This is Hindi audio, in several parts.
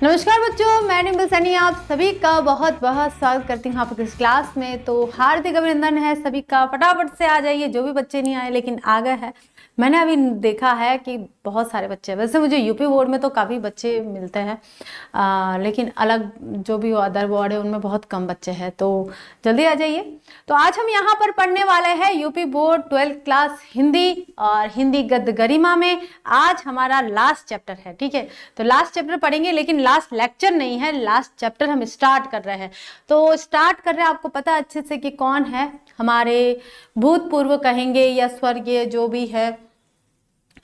नमस्कार बच्चों, मैं निम्बल सैनी आप सभी का बहुत बहुत स्वागत करती हूँ आपकी इस क्लास में। तो हार्दिक अभिनंदन है सभी का। फटाफट से आ जाइए, जो भी बच्चे नहीं आए लेकिन आ गए हैं। मैंने अभी देखा है कि बहुत सारे बच्चे, वैसे मुझे यूपी बोर्ड में तो काफ़ी बच्चे मिलते हैं, लेकिन अलग जो भी अदर बोर्ड है उनमें बहुत कम बच्चे हैं, तो जल्दी आ जाइए। तो आज हम यहाँ पर पढ़ने वाले हैं UP board 12th class Hindi और हिंदी गद्य गरिमा में। आज हमारा लास्ट चैप्टर है, ठीक है। तो लास्ट चैप्टर पढ़ेंगे, लेकिन लास्ट लेक्चर नहीं है, लास्ट चैप्टर हम स्टार्ट कर रहे हैं। तो स्टार्ट कर रहे हैं, आपको पता अच्छे से कि कौन है हमारे भूतपूर्व कहेंगे या स्वर्गीय जो भी है,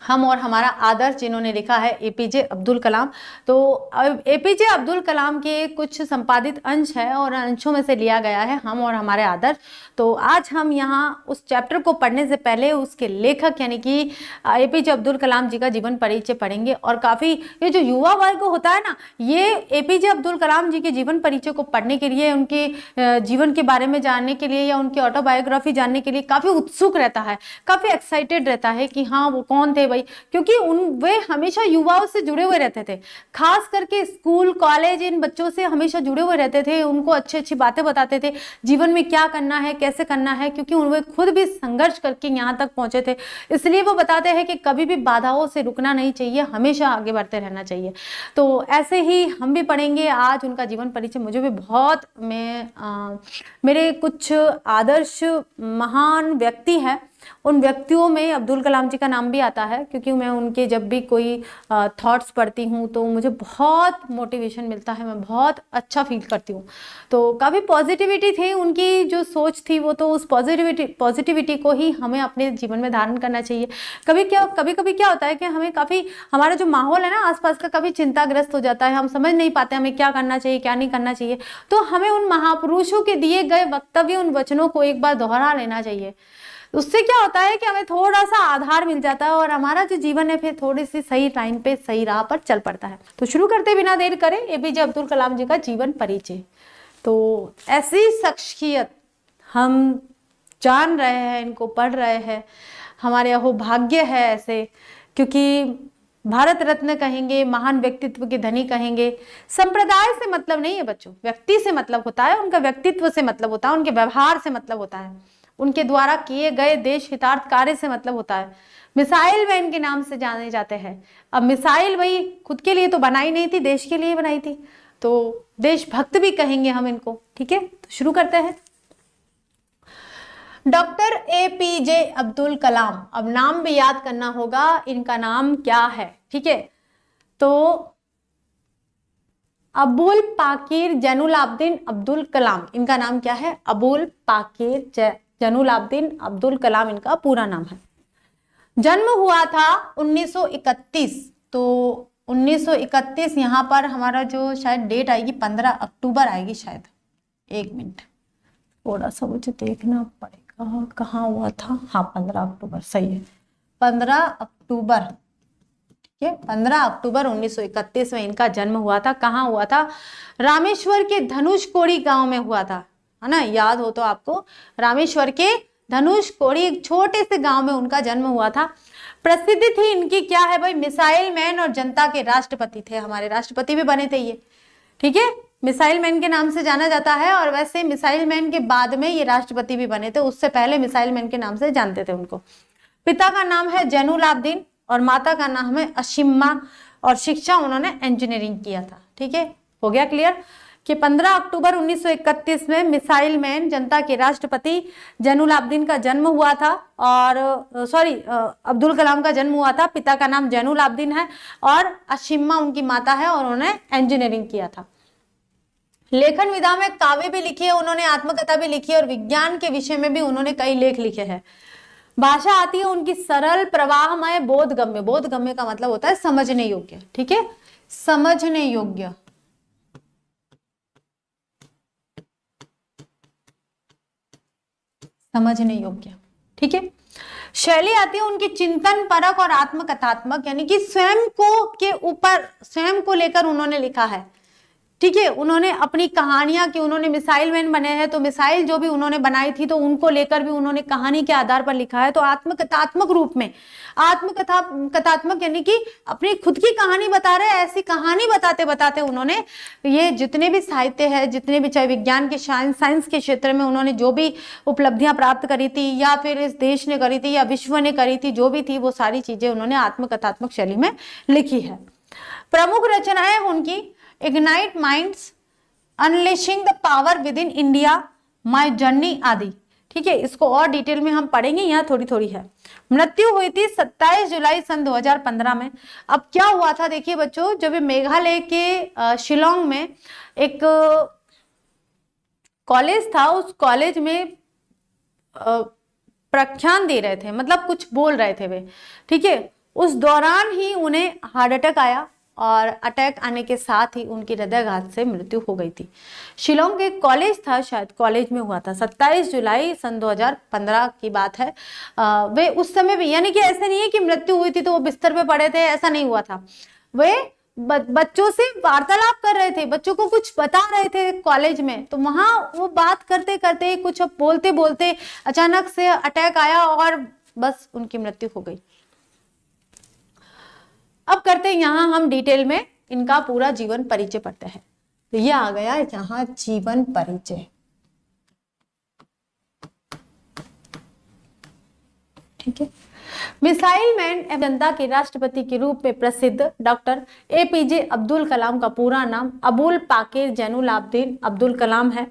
हम और हमारा आदर्श, जिन्होंने लिखा है एपीजे अब्दुल कलाम। तो एपीजे अब्दुल कलाम के कुछ संपादित अंश है और अंशों में से लिया गया है हम और हमारे आदर्श। तो आज हम यहाँ उस चैप्टर को पढ़ने से पहले उसके लेखक यानी कि एपीजे अब्दुल कलाम जी का जीवन परिचय पढ़ेंगे। और काफ़ी ये जो युवा वर्ग होता है ना, ये एपीजे अब्दुल कलाम जी के जीवन परिचय को पढ़ने के लिए, उनके जीवन के बारे में जानने के लिए या उनकी ऑटोबायोग्राफी जानने के लिए काफ़ी उत्सुक रहता है, काफ़ी एक्साइटेड रहता है कि हाँ वो कौन थे भाई, क्योंकि वे हमेशा युवाओं से जुड़े हुए रहते थे। खास करके स्कूल कॉलेज इन बच्चों से हमेशा जुड़े हुए रहते थे, उनको अच्छी अच्छी बातें बताते थे, जीवन में क्या करना है कैसे करना है, क्योंकि वे खुद भी संघर्ष करके यहाँ तक पहुंचे थे। इसलिए वो बताते हैं कि कभी भी बाधाओं से रुकना नहीं चाहिए, हमेशा आगे बढ़ते रहना चाहिए। तो ऐसे ही हम भी पढ़ेंगे आज उनका जीवन परिचय। मुझे भी बहुत मेरे कुछ आदर्श महान व्यक्ति हैं, उन व्यक्तियों में अब्दुल कलाम जी का नाम भी आता है, क्योंकि मैं उनके जब भी कोई थॉट्स पढ़ती हूँ तो मुझे बहुत मोटिवेशन मिलता है, मैं बहुत अच्छा फील करती हूँ। तो काफ़ी पॉजिटिविटी थी उनकी, जो सोच थी वो, तो उस पॉजिटिविटी को ही हमें अपने जीवन में धारण करना चाहिए। कभी कभी क्या होता है कि हमें काफ़ी, हमारा जो माहौल है ना आसपास का, कभी चिंताग्रस्त हो जाता है, हम समझ नहीं पाते हमें क्या करना चाहिए क्या नहीं करना चाहिए। तो हमें उन महापुरुषों के दिए गए वक्तव्य, उन वचनों को एक बार दोहरा लेना चाहिए। उससे क्या होता है कि हमें थोड़ा सा आधार मिल जाता है और हमारा जो जीवन है फिर थोड़ी सी सही टाइम पे सही राह पर चल पड़ता है। तो शुरू करते बिना देर करें एपीजे अब्दुल कलाम जी का जीवन परिचय। तो ऐसी शख्सियत हम जान रहे हैं, इनको पढ़ रहे हैं, हमारे अहोभाग्य है ऐसे, क्योंकि भारत रत्न कहेंगे, महान व्यक्तित्व के धनी कहेंगे। संप्रदाय से मतलब नहीं है बच्चों, व्यक्ति से मतलब होता है, उनका व्यक्तित्व से मतलब होता है, उनके व्यवहार से मतलब होता है, उनके द्वारा किए गए देश हितार्थ कार्य से मतलब होता है। मिसाइल मैन के नाम से जाने जाते हैं। अब मिसाइल भाई खुद के लिए तो बनाई नहीं थी, देश के लिए बनाई थी, तो देशभक्त भी कहेंगे हम इनको, ठीक है। तो शुरू करते हैं। डॉक्टर एपीजे अब्दुल कलाम, अब नाम भी याद करना होगा, इनका नाम क्या है, ठीक है। तो अबुल पाकिर जैनुलाब्दीन अब्दुल कलाम, इनका नाम क्या है, अबुल पाकिर जैनुलाब्दीन अब्दुल कलाम इनका पूरा नाम है। जन्म हुआ था 1931। तो 1931 यहाँ पर हमारा जो शायद डेट आएगी 15 अक्टूबर आएगी शायद। एक मिनट, थोड़ा सा मुझे देखना पड़ेगा कहाँ हुआ था। हाँ 15 अक्टूबर सही है, 15 अक्टूबर, ठीक है। 15 अक्टूबर 1931 में इनका जन्म हुआ था। कहाँ हुआ था, रामेश्वर के धनुषकोडी गांव में हुआ था, है ना, याद हो तो आपको। रामेश्वर के धनुषकोडी एक छोटे से गांव में उनका जन्म हुआ था। प्रसिद्धि थी इनकी क्या है भाई, मिसाइल मैन और जनता के राष्ट्रपति थे, हमारे राष्ट्रपति भी बने थे ये, ठीक है। मिसाइल मैन के नाम से जाना जाता है, और वैसे मिसाइल मैन के बाद में ये राष्ट्रपति भी बने थे, उससे पहले मिसाइल मैन के नाम से जानते थे उनको। पिता का नाम है जैनुलाब्दीन और माता का नाम है अशिम्मा, और शिक्षा उन्होंने इंजीनियरिंग किया था, ठीक है। हो गया क्लियर कि 15 अक्टूबर 1931 में मिसाइल मैन जनता के राष्ट्रपति जैनुलाब्दीन का जन्म हुआ था, और अब्दुल कलाम का जन्म हुआ था। पिता का नाम जैनुलाब्दीन है और अशिम्मा उनकी माता है, और उन्होंने इंजीनियरिंग किया था। लेखन विधा में काव्य भी लिखी है उन्होंने, आत्मकथा भी लिखी है, और विज्ञान के विषय में भी उन्होंने कई लेख लिखे हैं। भाषा आती है उनकी सरल, प्रवाहमय, बोधगम्य। बोधगम्य का मतलब होता है समझने योग्य, ठीक है, समझने योग्य। समझने योग्य, ठीक है। शैली आती है उनकी चिंतन परक और आत्मकथात्मक, यानी कि स्वयं को के ऊपर, स्वयं को लेकर उन्होंने लिखा है, ठीक है। उन्होंने अपनी कहानियां की, उन्होंने मिसाइल मैन बने हैं, तो मिसाइल जो भी उन्होंने बनाई थी तो उनको लेकर भी उन्होंने कहानी के आधार पर लिखा है। तो आत्मकथात्मक रूप में, कथात्मक यानी कि अपनी खुद की कहानी बता रहे हैं। ऐसी कहानी बताते बताते उन्होंने ये जितने भी साहित्य है, जितने भी चाहे विज्ञान के, साइंस के क्षेत्र में उन्होंने जो भी उपलब्धियां प्राप्त करी थी या फिर इस देश ने करी थी या विश्व ने करी थी, जो भी थी वो सारी चीजें उन्होंने आत्मकथात्मक शैली में लिखी है। प्रमुख रचनाएं उनकी ignite minds, unleashing the power with in India, my journey आदि। ठीक है, इसको और डिटेल में हम पढ़ेंगे, यहाँ थोड़ी थोड़ी है। मृत्यु हुई थी 27 जुलाई सन 2015 में। अब क्या हुआ था देखिए बच्चों, जब मेघालय के शिलोंग में एक कॉलेज था, उस कॉलेज में प्रख्यान दे रहे थे, मतलब कुछ बोल रहे थे वे। ठीक है, उस दौरान ही उन्हें हार्ट अटैक आया और अटैक आने के साथ ही उनकी हृदयघात से मृत्यु हो गई थी। शिलोंग के कॉलेज था, शायद कॉलेज में हुआ था, 27 जुलाई सन 2015 की बात है। वे उस समय भी, यानी कि ऐसे नहीं है कि मृत्यु हुई थी तो वो बिस्तर पे पड़े थे, ऐसा नहीं हुआ था। वे बच्चों से वार्तालाप कर रहे थे, बच्चों को कुछ बता रहे थे कॉलेज में। तो वहां वो बात करते करते, कुछ बोलते बोलते अचानक से अटैक आया और बस उनकी मृत्यु हो गई। अब करते हैं यहां हम डिटेल में इनका पूरा जीवन परिचय पढ़ते हैं। तो ये आ गया यहां जीवन परिचय। ठीक है, मिसाइल मैन एवं जनता के राष्ट्रपति के रूप में प्रसिद्ध डॉक्टर एपीजे अब्दुल कलाम का पूरा नाम अबुल पाकिर जैनुलाब्दीन अब्दुल कलाम है।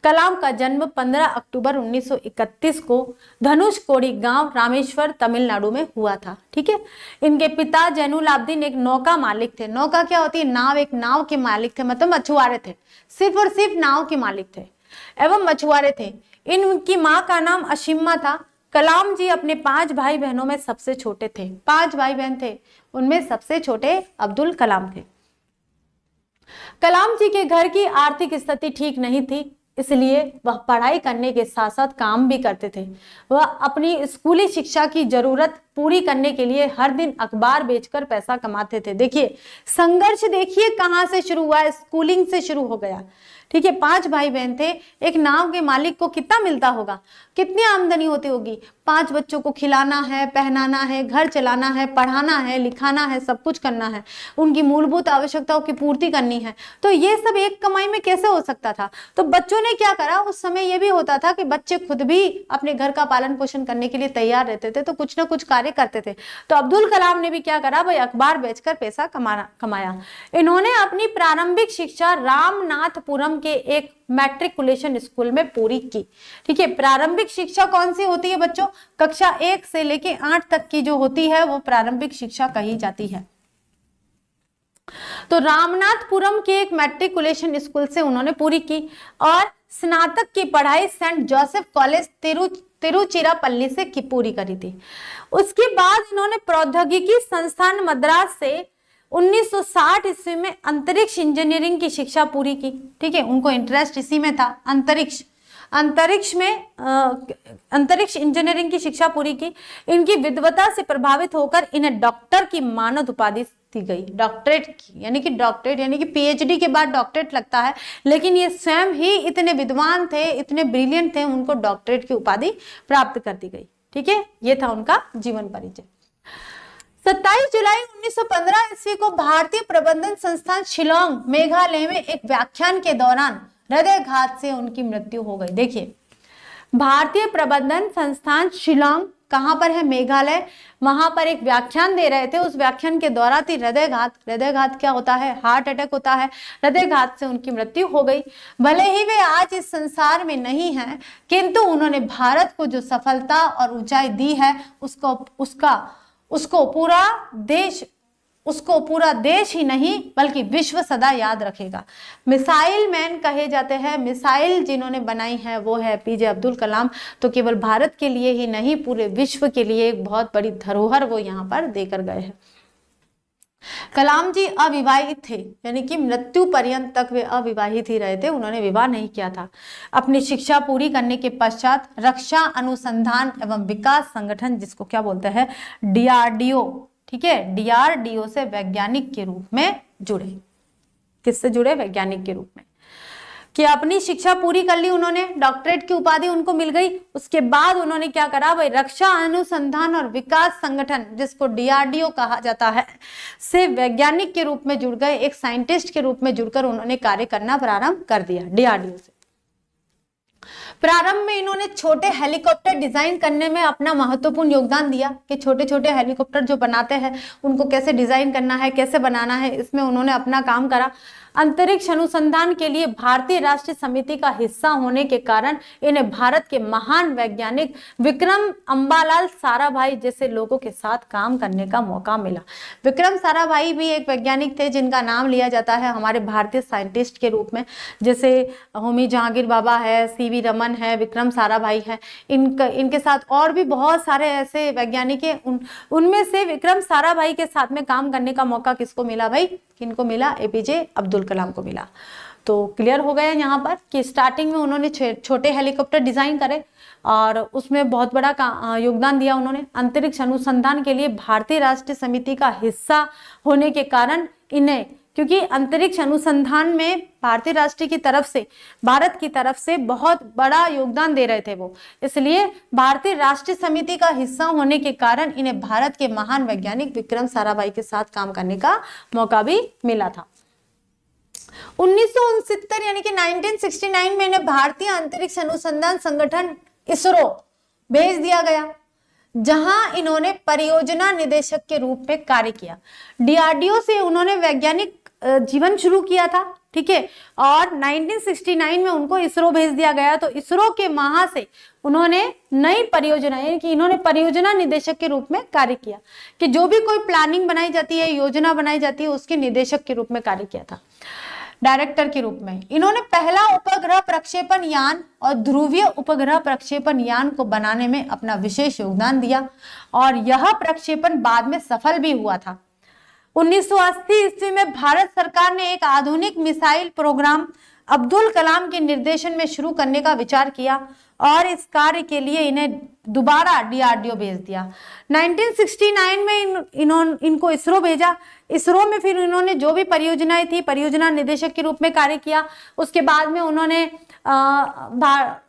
कलाम का जन्म 15 अक्टूबर 1931 को धनुषकोडी गांव रामेश्वर तमिलनाडु में हुआ था। ठीक है, इनके पिता जैनुलाब्दीन एक नौका मालिक थे। नौका क्या होती है? नाव। एक नाव के मालिक थे, मतलब मछुआरे थे, सिर्फ और सिर्फ नाव के मालिक थे एवं मछुआरे थे। इनकी माँ का नाम अशिम्मा था। कलाम जी अपने 5 भाई बहनों में सबसे छोटे थे। 5 भाई बहन थे, उनमें सबसे छोटे अब्दुल कलाम थे। कलाम जी के घर की आर्थिक स्थिति ठीक नहीं थी, इसलिए वह पढ़ाई करने के साथ साथ काम भी करते थे। वह अपनी स्कूली शिक्षा की जरूरत पूरी करने के लिए हर दिन अखबार बेचकर पैसा कमाते थे। देखिए संघर्ष, देखिए कहां से शुरू हुआ, स्कूलिंग से शुरू हो गया। ठीक है, 5 भाई बहन थे। एक नाव के मालिक को कितना मिलता होगा, कितनी आमदनी होती होगी? 5 बच्चों को खिलाना है, पहनाना है, घर चलाना है, पढ़ाना है, लिखाना है, सब कुछ करना है, उनकी मूलभूत आवश्यकताओं की पूर्ति करनी है। तो ये सब एक कमाई में कैसे हो सकता था? तो बच्चों ने क्या करा, उस समय ये भी होता था कि बच्चे खुद भी अपने घर का पालन पोषण करने के लिए तैयार रहते थे, तो कुछ ना कुछ कार्य करते थे। तो अब्दुल कलाम ने भी क्या करा भाई, अखबार बेचकर पैसा कमाया। इन्होंने अपनी प्रारंभिक शिक्षा रामनाथपुरम के एक मैट्रिकुलेशन स्कूल में पूरी की। ठीक है, प्रारंभिक शिक्षा कौन सी होती है बच्चों? कक्षा 1 से लेके 8 तक की जो होती है वो प्रारंभिक शिक्षा कही जाती है। तो रामनाथपुरम के एक मैट्रिकुलेशन स्कूल से उन्होंने पूरी की और स्नातक की पढ़ाई सेंट जोसेफ कॉलेज तिरुचिरापल्ली से पूरी करी थी। उसके बाद इन्होंने प्रौद्योगिकी संस्थान मद्रास से 1960 ईस्वी में अंतरिक्ष इंजीनियरिंग की शिक्षा पूरी की। ठीक है, उनको इंटरेस्ट इसी में था, अंतरिक्ष इंजीनियरिंग की शिक्षा पूरी की। इनकी विद्वता से प्रभावित होकर इन्हें डॉक्टर की मानद उपाधि दी गई। डॉक्टरेट की, यानी कि पीएचडी के बाद डॉक्टरेट लगता है, लेकिन ये स्वयं ही इतने विद्वान थे, इतने ब्रिलियंट थे, उनको डॉक्टरेट की उपाधि प्राप्त कर दी गई। ठीक है, ये था उनका जीवन परिचय। 27 जुलाई 1915 ईस्वी को भारतीय प्रबंधन संस्थान शिलोंग मेघालय में एक व्याख्यान के दौरान हृदयघात से उनकी मृत्यु हो गई। देखिए, भारतीय प्रबंधन संस्थान शिलोंग कहां पर है? मेघालय। वहां पर एक व्याख्यान दे रहे थे, उस व्याख्यान के दौरान थी हृदयघात क्या होता है? हार्ट अटैक होता है। हृदयघात से उनकी मृत्यु हो गई। भले ही वे आज इस संसार में नहीं हैं, किंतु उन्होंने भारत को जो सफलता और ऊंचाई दी है उसको पूरा देश ही नहीं बल्कि विश्व सदा याद रखेगा। मिसाइल मैन कहे जाते हैं, मिसाइल जिन्होंने बनाई है वो है एपीजे अब्दुल कलाम। तो केवल भारत के लिए ही नहीं, पूरे विश्व के लिए एक बहुत बड़ी धरोहर वो यहाँ पर देकर गए हैं। कलाम जी अविवाहित थे, यानी कि मृत्यु पर्यंत तक वे अविवाहित ही रहे थे, उन्होंने विवाह नहीं किया था। अपनी शिक्षा पूरी करने के पश्चात रक्षा अनुसंधान एवं विकास संगठन, जिसको क्या बोलते हैं, डीआरडीओ, ठीक है, डीआरडीओ से वैज्ञानिक के रूप में जुड़े। किससे जुड़े? वैज्ञानिक के रूप में। कि अपनी शिक्षा पूरी कर ली उन्होंने, डॉक्टरेट की उपाधि उनको मिल गई। उसके बाद उन्होंने क्या करा भाई, रक्षा अनुसंधान और विकास संगठन जिसको DRDO कहा जाता है से वैज्ञानिक के रूप में जुड़ गए, एक साइंटिस्ट के रूप में जुड़कर उन्होंने कार्य करना प्रारंभ कर दिया DRDO से। प्रारंभ में इन्होंने छोटे हेलीकॉप्टर डिजाइन करने में अपना महत्वपूर्ण योगदान दिया कि छोटे छोटे हेलीकॉप्टर जो बनाते हैं उनको कैसे डिजाइन करना है, कैसे बनाना है, इसमें उन्होंने अपना काम करा। अंतरिक्ष अनुसंधान के लिए भारतीय राष्ट्रीय समिति का हिस्सा होने के कारण इन्हें भारत के महान वैज्ञानिक विक्रम अंबालाल साराभाई जैसे लोगों के साथ काम करने का मौका मिला। विक्रम साराभाई भी एक वैज्ञानिक थे जिनका नाम लिया जाता है हमारे भारतीय साइंटिस्ट के रूप में, जैसे होमी जहांगीर बाबा है, CV रमन है, विक्रम साराभाई है। इनके साथ और भी बहुत सारे ऐसे वैज्ञानिक हैं। उनमें से विक्रम साराभाई के साथ में काम करने का मौका किसको मिला भाई? किनको मिला? APJ अब्दुल कलाम को मिला। तो क्लियर हो गया यहाँ पर कि स्टार्टिंग में उन्होंने छोटे हेलीकॉप्टर डिजाइन करे और उसमें बहुत बड़ा योगदान दिया उन्होंने। अंतरिक्ष अनुसंधान के लिए भारतीय राष्ट्रीय समिति का हिस्सा होने के कारण इन्हें, क्योंकि अंतरिक्ष अनुसंधान में भारतीय राष्ट्रीय की तरफ से, भारत की तरफ से बहुत बड़ा योगदान दे रहे थे वो, इसलिए भारतीय राष्ट्रीय समिति का हिस्सा होने के कारण इन्हें भारत के महान वैज्ञानिक विक्रम साराभाई के साथ काम करने का मौका भी मिला था। 1969 यानी कि 1969 में इन्हें भारतीय अंतरिक्ष अनुसंधान संगठन ISRO भेज दिया गया, जहां इन्होंने परियोजना निदेशक के रूप में कार्य किया। DRDO से उन्होंने वैज्ञानिक जीवन शुरू किया था, ठीक है, और 1969 में उनको ISRO भेज दिया गया। तो ISRO के वहां से उन्होंने नई परियोजना, यानी कि इन्होंने परियोजना निदेशक के रूप में कार्य किया कि जो भी कोई प्लानिंग बनाई जाती है, योजना बनाई जाती है, उसके निदेशक के रूप में कार्य किया था, डायरेक्टर के रूप में। इन्होंने पहला उपग्रह प्रक्षेपण यान और ध्रुवीय उपग्रह प्रक्षेपण यान को बनाने में अपना विशेष योगदान दिया और यह प्रक्षेपण बाद में सफल भी हुआ था। 1980 ईस्वी में भारत सरकार ने एक आधुनिक मिसाइल प्रोग्राम अब्दुल कलाम के निर्देशन में शुरू करने का विचार किया और इस कार्य के लिए इन्हें दोबारा DRDO भेज दिया। 1969 में इनको ISRO भेजा। ISRO में फिर इन्होंने जो भी परियोजनाएं थी, परियोजना निदेशक के रूप में कार्य किया। उसके बाद में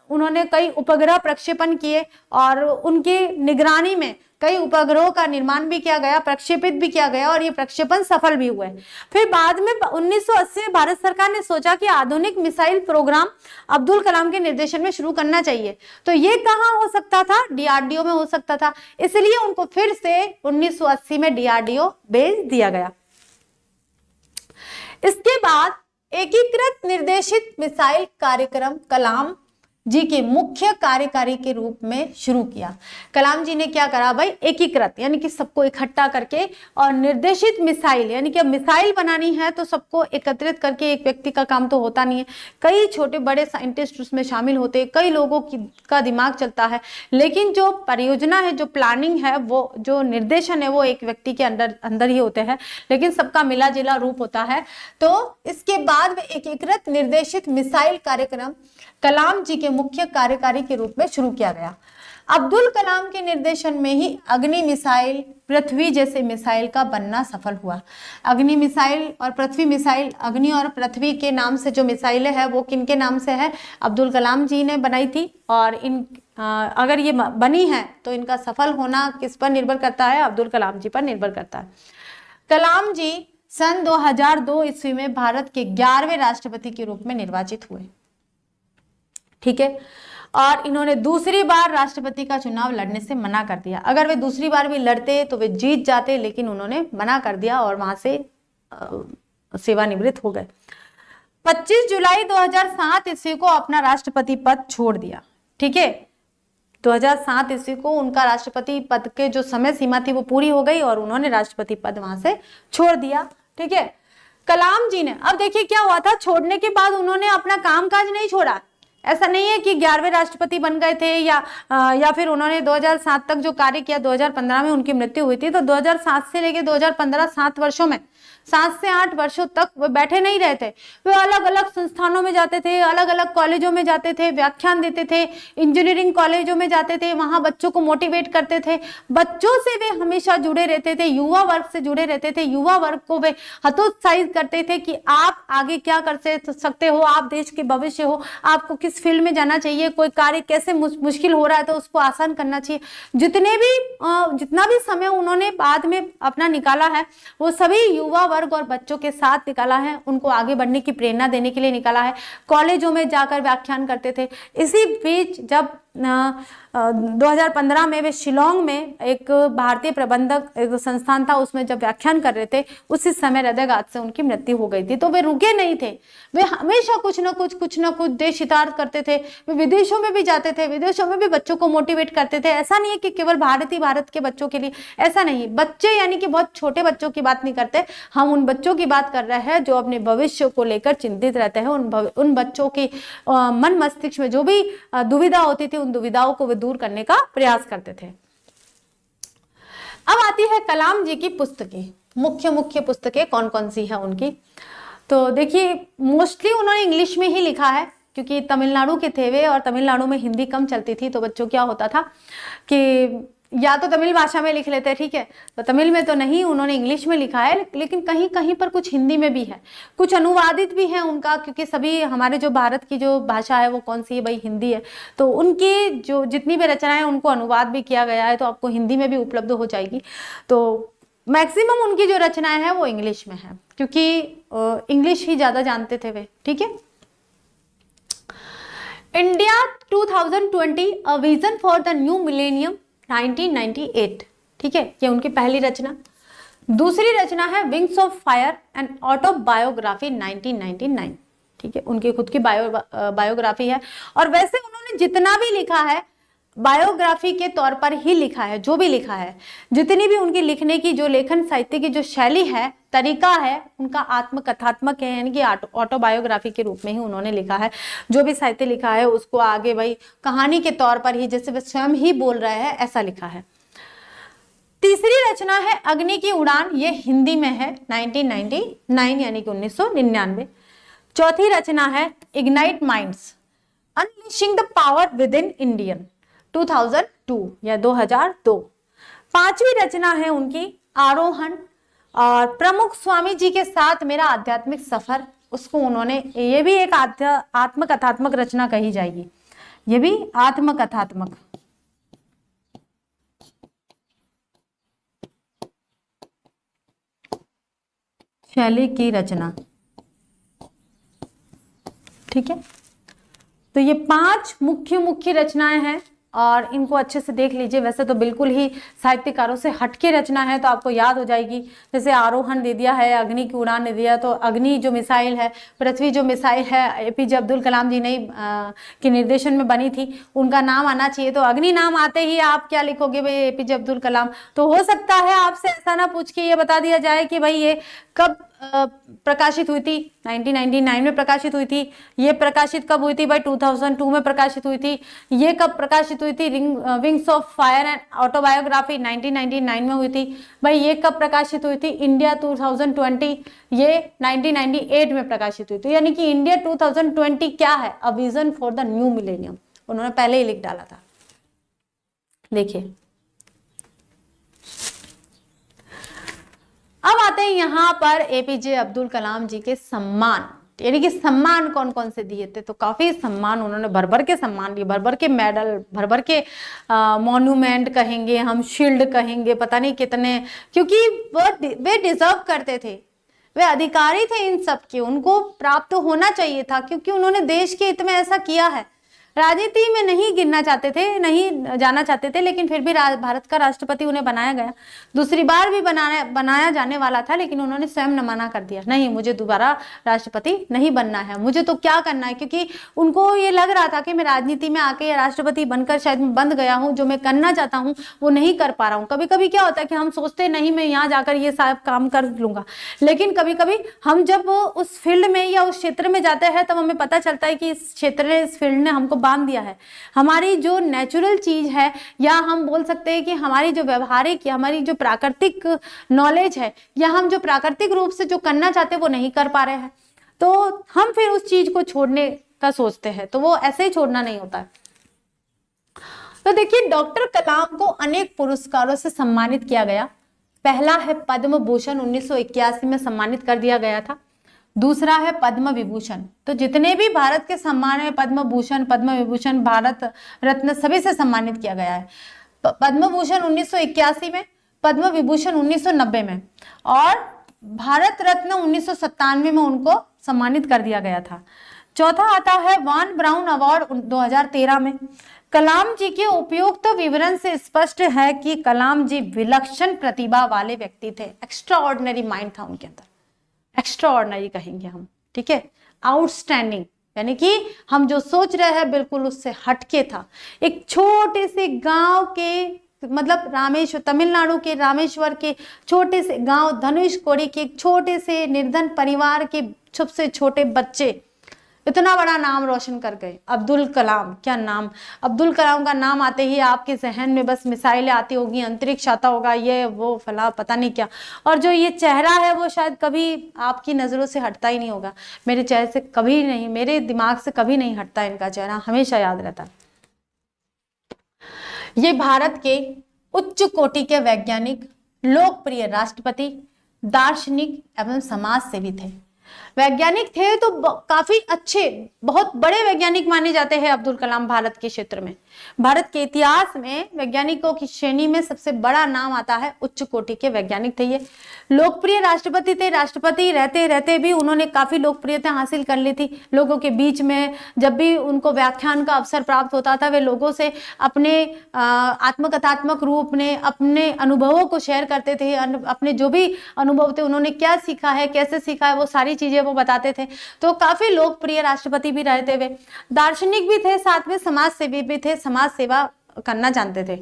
उन्होंने कई उपग्रह प्रक्षेपण किए और उनकी निगरानी में कई उपग्रहों का निर्माण भी किया गया, प्रक्षेपित भी किया गया और ये प्रक्षेपण सफल भी हुए। फिर बाद में 1980 में भारत सरकार ने सोचा कि आधुनिक मिसाइल प्रोग्राम अब्दुल कलाम के निर्देशन में शुरू करना चाहिए। तो ये कहाँ हो सकता था? DRDO में हो सकता था, इसलिए उनको फिर से 1980 में DRDO भेज दिया गया। इसके बाद एकीकृत निर्देशित मिसाइल कार्यक्रम कलाम जी के मुख्य कार्यकारी के रूप में शुरू किया। कलाम जी ने क्या करा भाई? एकीकृत यानी कि सबको इकट्ठा करके और निर्देशित मिसाइल, यानी कि अब मिसाइल बनानी है तो सबको एकत्रित करके, एक व्यक्ति का काम तो होता नहीं है, कई छोटे बड़े साइंटिस्ट उसमें शामिल होते हैं, कई लोगों का दिमाग चलता है, लेकिन जो परियोजना है, जो प्लानिंग है, वो जो निर्देशन है वो एक व्यक्ति के अंदर ही होते हैं, लेकिन सबका मिला जिला रूप होता है। तो इसके बाद एकीकृत निर्देशित मिसाइल कार्यक्रम कलाम जी के मुख्य कार्यकारी के रूप में शुरू किया गया। अब्दुल कलाम के निर्देशन में ही अग्नि मिसाइल, पृथ्वी जैसे मिसाइल का बनना सफल हुआ। अग्नि मिसाइल और पृथ्वी मिसाइल, अग्नि और पृथ्वी के नाम से जो मिसाइलें हैं वो किनके नाम से है? अब्दुल कलाम जी ने बनाई थी। और अगर ये बनी है तो इनका सफल होना किस पर निर्भर करता है? अब्दुल कलाम जी पर निर्भर करता है। कलाम जी सन 2002 ईस्वी में भारत के 11वें राष्ट्रपति के रूप में निर्वाचित हुए, ठीक है, और इन्होंने दूसरी बार राष्ट्रपति का चुनाव लड़ने से मना कर दिया। अगर वे दूसरी बार भी लड़ते तो वे जीत जाते, लेकिन उन्होंने मना कर दिया और वहां से सेवानिवृत्त हो गए। 25 जुलाई 2007 ईस्वी को अपना राष्ट्रपति पद छोड़ दिया, ठीक है। 2007 ईस्वी को उनका राष्ट्रपति पद के जो समय सीमा थी वो पूरी हो गई और उन्होंने राष्ट्रपति पद वहां से छोड़ दिया, ठीक है। कलाम जी ने, अब देखिए क्या हुआ था, छोड़ने के बाद उन्होंने अपना कामकाज नहीं छोड़ा, ऐसा नहीं है कि 11वें राष्ट्रपति बन गए थे या फिर उन्होंने 2007 तक जो कार्य किया, 2015 में उनकी मृत्यु हुई थी, तो 2007 से लेके 2015 7 वर्षों में 7 से 8 वर्षों तक वे बैठे नहीं रहे थे। वे अलग अलग संस्थानों में जाते थे, अलग अलग कॉलेजों में जाते थे, व्याख्यान देते थे, इंजीनियरिंग कॉलेजों में जाते थे, वहां बच्चों को मोटिवेट करते थे, बच्चों से वे हमेशा जुड़े रहते थे, युवा वर्ग से जुड़े रहते थे, युवा वर्ग को वे हतोत्साहित करते थे कि आप आगे क्या कर सकते हो, आप देश के भविष्य हो, आपको किस फील्ड में जाना चाहिए, कोई कार्य कैसे मुश्किल हो रहा है तो उसको आसान करना चाहिए। जितना भी समय उन्होंने बाद में अपना निकाला है, वो सभी युवा वर्ग और बच्चों के साथ निकाला है, उनको आगे बढ़ने की प्रेरणा देने के लिए निकाला है। कॉलेजों में जाकर व्याख्यान करते थे। इसी बीच जब 2015 में वे शिलोंग में एक भारतीय प्रबंधक एक संस्थान था, उसमें जब व्याख्यान कर रहे थे, उसी समय हृदयघात से उनकी मृत्यु हो गई थी। तो वे रुके नहीं थे, वे हमेशा कुछ ना कुछ देश हितार्थ करते थे। वे विदेशों में भी जाते थे, विदेशों में भी बच्चों को मोटिवेट करते थे। ऐसा नहीं है कि केवल भारत के बच्चों के लिए, ऐसा नहीं। बच्चे यानी कि बहुत छोटे बच्चों की बात नहीं करते, हम उन बच्चों की बात कर रहे हैं जो अपने भविष्य को लेकर चिंतित रहते हैं। उन बच्चों की मन मस्तिष्क में जो भी दुविधा होती थी, उन दुविधाओं को वे दूर करने का प्रयास करते थे। अब आती है कलाम जी की पुस्तकें। मुख्य पुस्तकें कौन कौन सी है उनकी, तो देखिए मोस्टली उन्होंने इंग्लिश में ही लिखा है, क्योंकि तमिलनाडु के थे वे और तमिलनाडु में हिंदी कम चलती थी। तो बच्चों क्या होता था कि या तो तमिल भाषा में लिख लेते, ठीक है, तो तमिल में तो नहीं, उन्होंने इंग्लिश में लिखा है, लेकिन कहीं कहीं पर कुछ हिंदी में भी है, कुछ अनुवादित भी है उनका, क्योंकि सभी हमारे जो भारत की जो भाषा है वो कौन सी है भाई, हिंदी है। तो उनकी जो जितनी भी रचनाएं उनको अनुवाद भी किया गया है, तो आपको हिंदी में भी उपलब्ध हो जाएगी। तो मैक्सिमम उनकी जो रचनाएं हैं वो इंग्लिश में है, क्योंकि इंग्लिश ही ज्यादा जानते थे वे, ठीक है। India 2020 a vision for the new millennium 1998, ठीक है, ये उनकी पहली रचना। दूसरी रचना है wings of fire and autobiography 1999, ठीक है, उनकी खुद की बायोग्राफी है। और वैसे उन्होंने जितना भी लिखा है बायोग्राफी के तौर पर ही लिखा है, जो भी लिखा है, जितनी भी उनकी लिखने की जो लेखन साहित्य की जो शैली है, तरीका है, उनका आत्मकथात्मक है, यानी कि ऑटोबायोग्राफी के रूप में ही उन्होंने लिखा है। जो भी साहित्य लिखा है उसको आगे भाई कहानी के तौर पर ही, जैसे वे स्वयं ही बोल रहे हैं, ऐसा लिखा है। तीसरी रचना है अग्नि की उड़ान, ये हिंदी में है, 1999 यानी कि 1999। चौथी रचना है ignite minds unleashing the power with in Indian 2002 या 2002। पांचवी रचना है उनकी आरोहण, और प्रमुख स्वामी जी के साथ मेरा आध्यात्मिक सफर, उसको उन्होंने, ये भी एक आत्मकथात्मक रचना कही जाएगी, ये भी आत्मकथात्मक शैली की रचना, ठीक है। तो ये 5 मुख्य रचनाएं हैं और इनको अच्छे से देख लीजिए। वैसे तो बिल्कुल ही साहित्यकारों से हटके रचना है, तो आपको याद हो जाएगी। जैसे आरोहण दे दिया है, अग्नि की उड़ान दे दिया, तो अग्नि जो मिसाइल है, पृथ्वी जो मिसाइल है, एपीजे अब्दुल कलाम जी ने के निर्देशन में बनी थी, उनका नाम आना चाहिए। तो अग्नि नाम आते ही आप क्या लिखोगे भाई, एपीजे अब्दुल कलाम। तो हो सकता है आपसे ऐसा ना पूछ के ये बता दिया जाए कि भाई ये कब प्रकाशित हुई थी, 1999 में प्रकाशित हुई थी। ये प्रकाशित कब हुई थी भाई, 2002 में प्रकाशित हुई थी। ये कब प्रकाशित हुई थी, wings of fire and autobiography 1999 में हुई थी। भाई ये कब प्रकाशित हुई थी, इंडिया 2020, ये 1998 में प्रकाशित हुई थी। यानी कि इंडिया 2020 क्या है, a vision for the new millennium, उन्होंने पहले ही लिख डाला था। देखिए अब आते हैं यहाँ पर एपीजे अब्दुल कलाम जी के सम्मान, यानी कि सम्मान कौन कौन से दिए थे। तो काफी सम्मान उन्होंने, भर के सम्मान दिए, भर के मेडल, भर के मॉन्यूमेंट कहेंगे हम, शील्ड कहेंगे, पता नहीं कितने, क्योंकि वे डिजर्व करते थे, वे अधिकारी थे इन सब के, उनको प्राप्त होना चाहिए था, क्योंकि उन्होंने देश के हित में ऐसा किया है। राजनीति में नहीं गिरना चाहते थे, नहीं जाना चाहते थे, लेकिन फिर भी भारत का राष्ट्रपति उन्हें बनाया गया। दूसरी बार भी बनाया जाने वाला था, लेकिन उन्होंने स्वयं न मना कर दिया, नहीं मुझे दोबारा राष्ट्रपति नहीं बनना है, मुझे तो क्या करना है, क्योंकि उनको ये लग रहा था कि मैं राजनीति में आके राष्ट्रपति बनकर शायद मैं बंद गया हूँ, जो मैं करना चाहता हूँ वो नहीं कर पा रहा हूँ। कभी कभी क्या होता है कि हम सोचते नहीं मैं यहाँ जाकर ये सब काम कर लूंगा, लेकिन कभी कभी हम जब उस फील्ड में या उस क्षेत्र में जाते हैं तब हमें पता चलता है कि इस क्षेत्र ने, इस फील्ड ने हमको बांध दिया है। हमारी जो नेचुरल चीज है, या हम बोल सकते हैं कि हमारी जो व्यवहारिक या हमारी जो प्राकृतिक नॉलेज है, या हम जो प्राकृतिक रूप से जो करना चाहते हैं वो नहीं कर पा रहे हैं, तो हम फिर उस चीज को छोड़ने का सोचते हैं, तो वो ऐसे ही छोड़ना नहीं होता है। तो देखिए, डॉक्टर कलाम को अनेक पुरस्कारों से सम्मानित किया गया। पहला है पद्म भूषण, 1981 में सम्मानित कर दिया गया था। दूसरा है पद्म विभूषण। तो जितने भी भारत के सम्मान है, पद्म भूषण, पद्म विभूषण, भारत रत्न, सभी से सम्मानित किया गया है। पद्म भूषण 1981 में, पद्म विभूषण 1990 में, और भारत रत्न 1997 में उनको सम्मानित कर दिया गया था। चौथा आता है वान ब्राउन अवार्ड 2013 में। कलाम जी के उपयुक्त विवरण से स्पष्ट है कि कलाम जी विलक्षण प्रतिभा वाले व्यक्ति थे। एक्स्ट्रा ऑर्डिनरी माइंड था उनके अंदर, एक्स्ट्रा ऑर्डिनरी कहेंगे हम, ठीक है, आउटस्टैंडिंग, यानी कि हम जो सोच रहे हैं बिल्कुल उससे हटके था। एक छोटे से गांव के, मतलब रामेश्वर, तमिलनाडु के रामेश्वर के छोटे से गांव धनुषकोडी के एक छोटे से निर्धन परिवार के सबसे छोटे बच्चे इतना बड़ा नाम रोशन कर गए। अब्दुल कलाम, क्या नाम! अब्दुल कलाम का नाम आते ही आपके जहन में बस मिसाइलें आती होगी, अंतरिक्ष आता होगा, ये वो फला पता नहीं क्या, और जो ये चेहरा है वो शायद कभी आपकी नजरों से हटता ही नहीं होगा। मेरे चेहरे से कभी नहीं, मेरे दिमाग से कभी नहीं हटता इनका चेहरा, हमेशा याद रहता है। ये भारत के उच्च कोटि के वैज्ञानिक, लोकप्रिय राष्ट्रपति, दार्शनिक एवं समाज सेवी थे। वैज्ञानिक थे तो काफी अच्छे, बहुत बड़े वैज्ञानिक माने जाते हैं अब्दुल कलाम भारत के क्षेत्र में। भारत के इतिहास में वैज्ञानिकों की श्रेणी में सबसे बड़ा नाम आता है, उच्च कोटि के वैज्ञानिक थे ये। लोकप्रिय राष्ट्रपति थे, राष्ट्रपति रहते रहते भी उन्होंने काफी लोकप्रियता हासिल कर ली थी लोगों के बीच में। जब भी उनको व्याख्यान का अवसर प्राप्त होता था, वे लोगों से अपने आत्मकथात्मक रूप में अपने अनुभवों को शेयर करते थे। अपने जो भी अनुभव थे, उन्होंने क्या सीखा है, कैसे सीखा है, वो सारी चीजें वो बताते थे। तो काफी लोकप्रिय राष्ट्रपति भी रहते हुए, दार्शनिक भी थे, साथ में समाज सेवी भी थे, समाज सेवा करना जानते थे।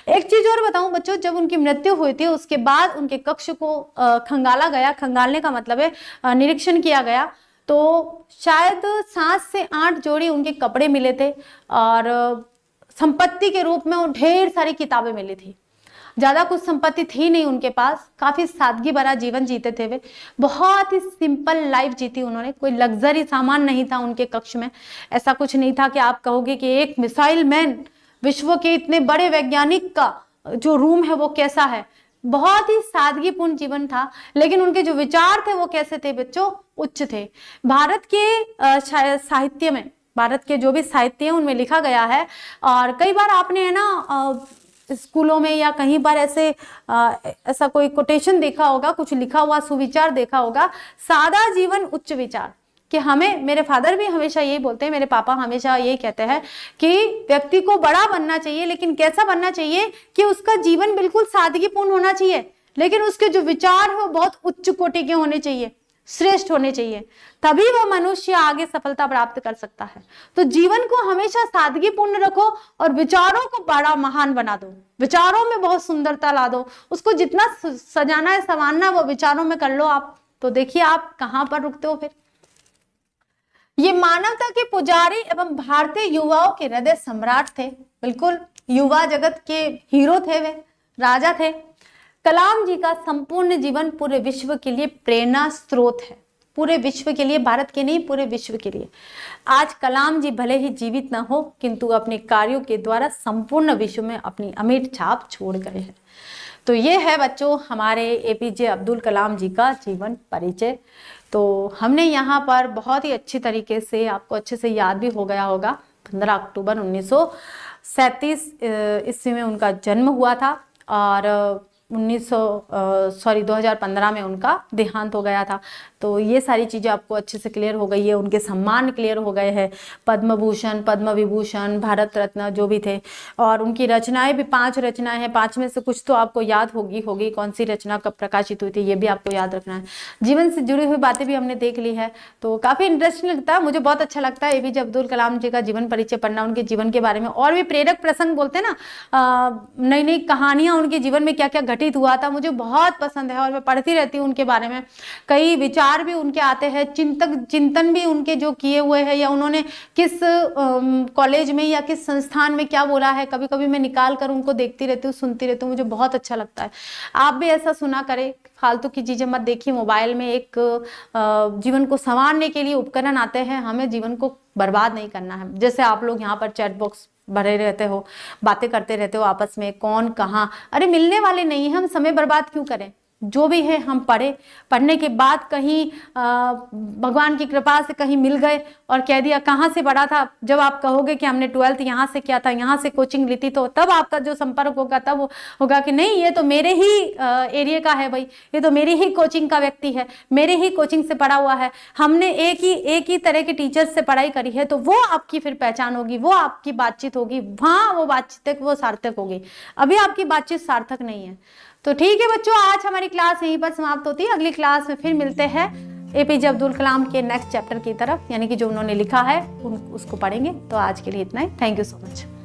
एक चीज और बताऊं बच्चों, जब उनकी मृत्यु हुई थी उसके बाद उनके कक्ष को खंगाला गया। खंगालने का मतलब है निरीक्षण किया गया, तो शायद 7 से 8 जोड़ी उनके कपड़े मिले थे, और संपत्ति के रूप में ढेर सारी किताबें मिली थी। ज्यादा कुछ संपत्ति थी नहीं उनके पास, काफी सादगी भरा जीवन जीते थे वे, बहुत ही सिंपल लाइफ जीती उन्होंने। कोई लग्जरी सामान नहीं था उनके कक्ष में, ऐसा कुछ नहीं था कि आप कहोगे कि एक मिसाइल मैन, विश्व के इतने बड़े वैज्ञानिक का जो रूम है वो कैसा है। बहुत ही सादगीपूर्ण जीवन था, लेकिन उनके जो विचार थे वो कैसे थे बच्चों, उच्च थे। भारत के साहित्य में, भारत के जो भी साहित्य है उनमें लिखा गया है, और कई बार आपने है ना स्कूलों में या कहीं पर ऐसा कोई कोटेशन देखा होगा, कुछ लिखा हुआ सुविचार देखा होगा, सादा जीवन उच्च विचार। कि हमें, मेरे फादर भी हमेशा यही बोलते हैं, मेरे पापा हमेशा यही कहते हैं कि व्यक्ति को बड़ा बनना चाहिए, लेकिन कैसा बनना चाहिए कि उसका जीवन बिल्कुल सादगीपूर्ण होना चाहिए, लेकिन उसके जो विचार है वो बहुत उच्च कोटि के होने चाहिए, श्रेष्ठ होने चाहिए, तभी वो मनुष्य आगे सफलता प्राप्त कर सकता है। तो जीवन को हमेशा सादगीपूर्ण रखो और विचारों को बड़ा महान बना दो, विचारों में बहुत सुंदरता ला दो, उसको जितना सजाना है संवारना वो विचारों में कर लो आप, तो देखिए आप कहां पर रुकते हो फिर। ये मानवता के पुजारी एवं भारतीय युवाओं के हृदय सम्राट थे, बिल्कुल युवा जगत के हीरो थे, वे राजा थे। कलाम जी का संपूर्ण जीवन पूरे विश्व के लिए प्रेरणा स्रोत है, पूरे विश्व के लिए, भारत के नहीं पूरे विश्व के लिए। आज कलाम जी भले ही जीवित न हो, किंतु अपने कार्यों के द्वारा संपूर्ण विश्व में अपनी अमिट छाप छोड़ गए हैं। तो ये है बच्चों हमारे एपीजे अब्दुल कलाम जी का जीवन परिचय। तो हमने यहाँ पर बहुत ही अच्छी तरीके से, आपको अच्छे से याद भी हो गया होगा, 15 अक्टूबर 1937 ईस्वी में उनका जन्म हुआ था, और 2015 में उनका देहांत हो गया था। तो ये सारी चीज़ें आपको अच्छे से क्लियर हो गई है, उनके सम्मान क्लियर हो गए हैं, पद्म भूषण, पद्म विभूषण, भारत रत्न जो भी थे। और उनकी रचनाएं भी 5 रचनाएं हैं, 5 में से कुछ तो आपको याद होगी कौन सी रचना कब प्रकाशित हुई थी, ये भी आपको याद रखना है। जीवन से जुड़ी हुई बातें भी हमने देख ली है, तो काफ़ी इंटरेस्टिंग लगता है, मुझे बहुत अच्छा लगता है APJ अब्दुल कलाम जी का जीवन परिचय पढ़ना, उनके जीवन के बारे में और भी प्रेरक प्रसंग बोलते हैं ना, नई नई कहानियां उनके जीवन में क्या क्या घटित हुआ था, मुझे बहुत पसंद है और मैं पढ़ती रहती हूँ उनके बारे में। कई विचार भी उनके आते हैं, चिंतन भी उनके जो किए हुए हैं, या उन्होंने किस कॉलेज में या किस संस्थान में क्या बोला है, कभी कभी मैं निकाल कर उनको देखती रहती हूँ, सुनती रहती हूँ, मुझे बहुत अच्छा लगता है। आप भी ऐसा सुना करें, फालतू की चीजें मत देखिए। मोबाइल में एक जीवन को संवारने के लिए उपकरण आते हैं, हमें जीवन को बर्बाद नहीं करना है। जैसे आप लोग यहाँ पर चैट बॉक्स भरे रहते हो, बातें करते रहते हो आपस में, कौन कहाँ, अरे मिलने वाले नहीं है, हम समय बर्बाद क्यों करें। जो भी है हम पढ़ने के बाद कहीं भगवान की कृपा से कहीं मिल गए और कह दिया कहाँ से पढ़ा था, जब आप कहोगे कि हमने 12th यहाँ से किया था, यहाँ से कोचिंग ली थी, तो तब आपका जो संपर्क होगा तब वो होगा कि नहीं ये तो मेरे ही एरिया का है भाई, ये तो मेरी ही कोचिंग का व्यक्ति है, मेरे ही कोचिंग से पढ़ा हुआ है, हमने एक ही तरह के टीचर्स से पढ़ाई करी है, तो वो आपकी फिर पहचान होगी, वो आपकी बातचीत होगी, हाँ वो बातचीत वो सार्थक होगी। अभी आपकी बातचीत सार्थक नहीं है। तो ठीक है बच्चों, आज हमारी क्लास यहीं पर समाप्त होती है। अगली क्लास में फिर मिलते हैं APJ अब्दुल कलाम के नेक्स्ट चैप्टर की तरफ, यानी कि जो उन्होंने लिखा है उसको पढ़ेंगे। तो आज के लिए इतना ही। Thank you so much.